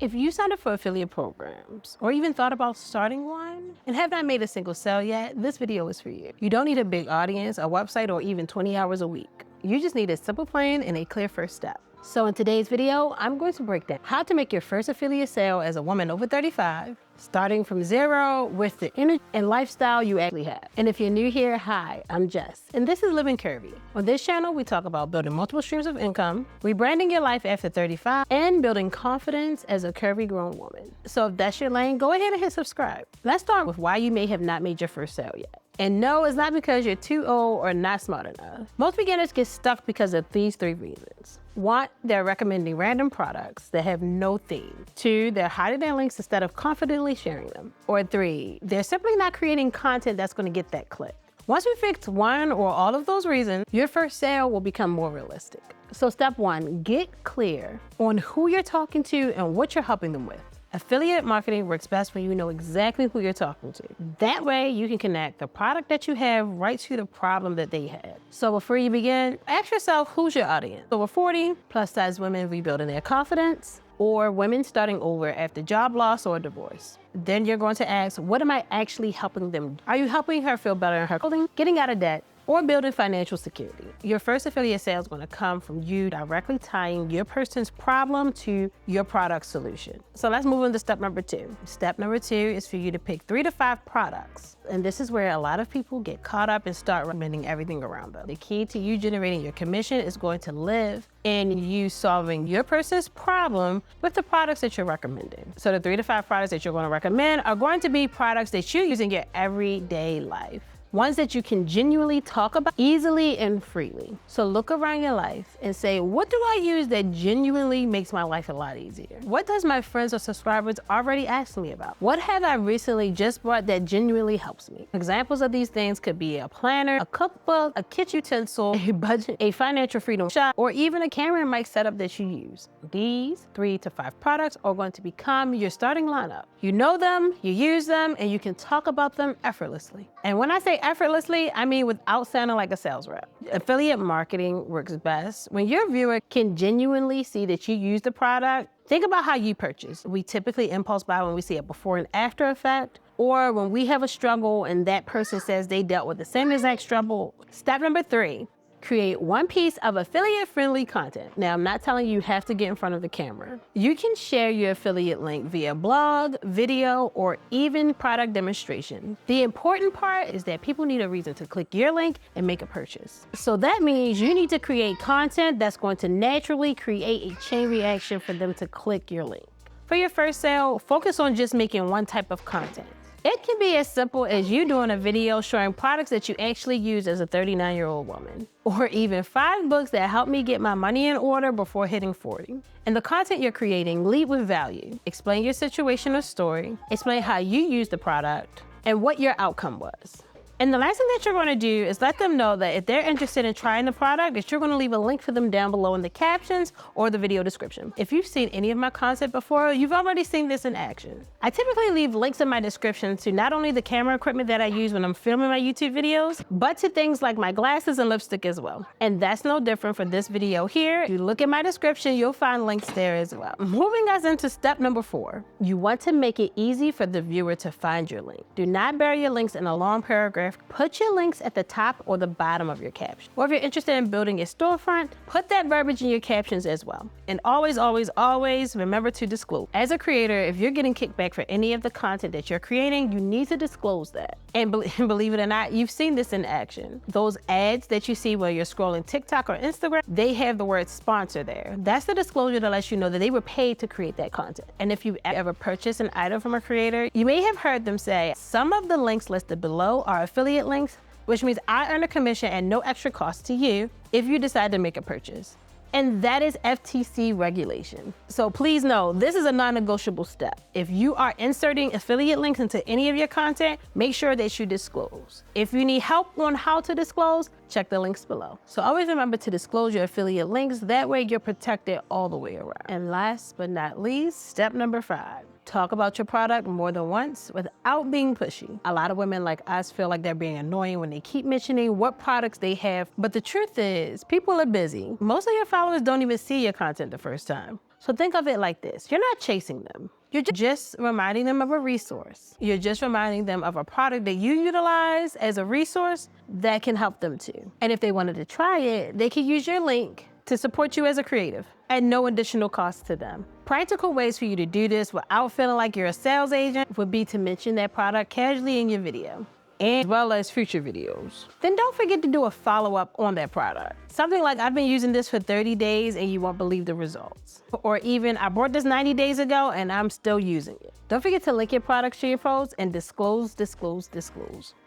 If you signed up for affiliate programs or even thought about starting one and have not made a single sale yet, this video is for you. You don't need a big audience, a website, or even 20 hours a week. You just need a simple plan and a clear first step. So in today's video, I'm going to break down how to make your first affiliate sale as a woman over 35, starting from zero with the energy and lifestyle you actually have. And if you're new here, hi, I'm Jess, and this is Living Curvy. On this channel, we talk about building multiple streams of income, rebranding your life after 35, and building confidence as a curvy grown woman. So if that's your lane, go ahead and hit subscribe. Let's start with why you may have not made your first sale yet. And no, it's not because you're too old or not smart enough. Most beginners get stuck because of these three reasons. 1, they're recommending random products that have no theme. 2, they're hiding their links instead of confidently sharing them. Or 3, they're simply not creating content that's gonna get that click. Once we fix one or all of those reasons, your first sale will become more realistic. So step 1, get clear on who you're talking to and what you're helping them with. Affiliate marketing works best when you know exactly who you're talking to. That way, you can connect the product that you have right to the problem that they had. So before you begin, ask yourself, who's your audience? Over 40, plus size women rebuilding their confidence, or women starting over after job loss or divorce. Then you're going to ask, what am I actually helping them? Are you helping her feel better in her clothing, getting out of debt, or building financial security? Your first affiliate sale is going to come from you directly tying your person's problem to your product solution. So let's move on to step number 2. Step number 2 is for you to pick 3 to 5 products. And this is where a lot of people get caught up and start recommending everything around them. The key to you generating your commission is going to live in you solving your person's problem with the products that you're recommending. So the 3 to 5 products that you're going to recommend are going to be products that you use in your everyday life. Ones that you can genuinely talk about easily and freely. So look around your life and say, what do I use that genuinely makes my life a lot easier? What does my friends or subscribers already ask me about? What have I recently just bought that genuinely helps me? Examples of these things could be a planner, a cookbook, a kitchen utensil, a budget, a financial freedom shop, or even a camera and mic setup that you use. These 3 to 5 products are going to become your starting lineup. You know them, you use them, and you can talk about them effortlessly. And when I say effortlessly, I mean without sounding like a sales rep. Affiliate marketing works best when your viewer can genuinely see that you use the product. Think about how you purchase. We typically impulse buy when we see a before and after effect, or when we have a struggle and that person says they dealt with the same exact struggle. Step number 3. Create one piece of affiliate-friendly content. Now, I'm not telling you have to get in front of the camera. You can share your affiliate link via blog, video, or even product demonstration. The important part is that people need a reason to click your link and make a purchase. So that means you need to create content that's going to naturally create a chain reaction for them to click your link. For your first sale, focus on just making one type of content. It can be as simple as you doing a video showing products that you actually use as a 39-year-old woman, or even 5 books that helped me get my money in order before hitting 40. And the content you're creating, lead with value. Explain your situation or story, explain how you use the product, and what your outcome was. And the last thing that you're going to do is let them know that if they're interested in trying the product, that you're going to leave a link for them down below in the captions or the video description. If you've seen any of my content before, you've already seen this in action. I typically leave links in my description to not only the camera equipment that I use when I'm filming my YouTube videos, but to things like my glasses and lipstick as well. And that's no different for this video here. If you look at my description, you'll find links there as well. Moving us into step number 4. You want to make it easy for the viewer to find your link. Do not bury your links in a long paragraph. Put your links at the top or the bottom of your caption. Or if you're interested in building a storefront, put that verbiage in your captions as well. And always, always, always remember to disclose. As a creator, if you're getting kickback for any of the content that you're creating, you need to disclose that. And believe it or not, you've seen this in action. Those ads that you see where you're scrolling TikTok or Instagram, they have the word sponsor there. That's the disclosure that lets you know that they were paid to create that content. And if you've ever purchased an item from a creator, you may have heard them say, some of the links listed below are affiliate links, which means I earn a commission at no extra cost to you if you decide to make a purchase. And that is FTC regulation. So please know, this is a non-negotiable step. If you are inserting affiliate links into any of your content, make sure that you disclose. If you need help on how to disclose, check the links below. So always remember to disclose your affiliate links. That way you're protected all the way around. And last but not least, step number 5. Talk about your product more than once without being pushy. A lot of women like us feel like they're being annoying when they keep mentioning what products they have, but the truth is, people are busy. Most of your followers don't even see your content the first time. So think of it like this. You're not chasing them. You're just reminding them of a resource. You're just reminding them of a product that you utilize as a resource that can help them too. And if they wanted to try it, they could use your link to support you as a creative at no additional cost to them. Practical ways for you to do this without feeling like you're a sales agent would be to mention that product casually in your video, as well as future videos. Then don't forget to do a follow-up on that product. Something like, I've been using this for 30 days and you won't believe the results. Or even, I bought this 90 days ago and I'm still using it. Don't forget to link your products to your posts and disclose.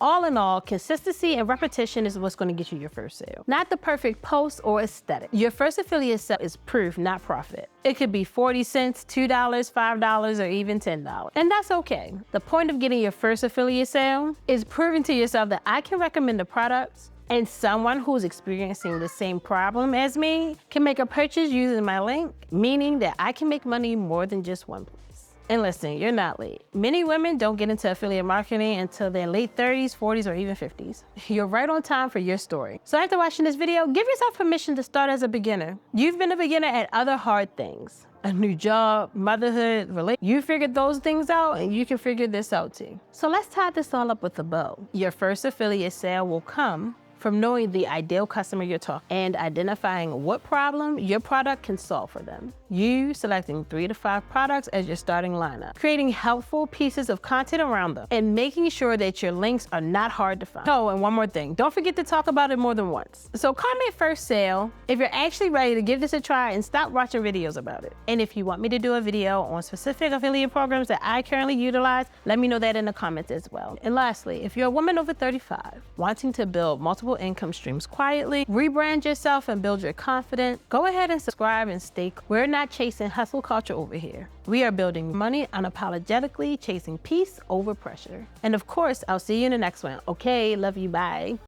All in all, consistency and repetition is what's gonna get you your first sale. Not the perfect post or aesthetic. Your first affiliate sale is proof, not profit. It could be 40 cents, $2, $5, or even $10. And that's okay. The point of getting your first affiliate sale is proving to yourself that I can recommend the products and someone who's experiencing the same problem as me can make a purchase using my link, meaning that I can make money more than just one place. And listen, you're not late. Many women don't get into affiliate marketing until their late 30s, 40s, or even 50s. You're right on time for your story. So after watching this video, give yourself permission to start as a beginner. You've been a beginner at other hard things. A new job, motherhood, you figured those things out and you can figure this out too. So let's tie this all up with a bow. Your first affiliate sale will come from knowing the ideal customer you're talking and identifying what problem your product can solve for them. You selecting 3 to 5 products as your starting lineup, creating helpful pieces of content around them, and making sure that your links are not hard to find. Oh, and one more thing, don't forget to talk about it more than once. So comment first sale if you're actually ready to give this a try and stop watching videos about it. And if you want me to do a video on specific affiliate programs that I currently utilize, let me know that in the comments as well. And lastly, if you're a woman over 35, wanting to build multiple income streams quietly, rebrand yourself and build your confidence, go ahead and subscribe and stay. We're not chasing hustle culture over here. We are building money unapologetically, chasing peace over pressure. And of course, I'll see you in the next one. Okay, love you, bye.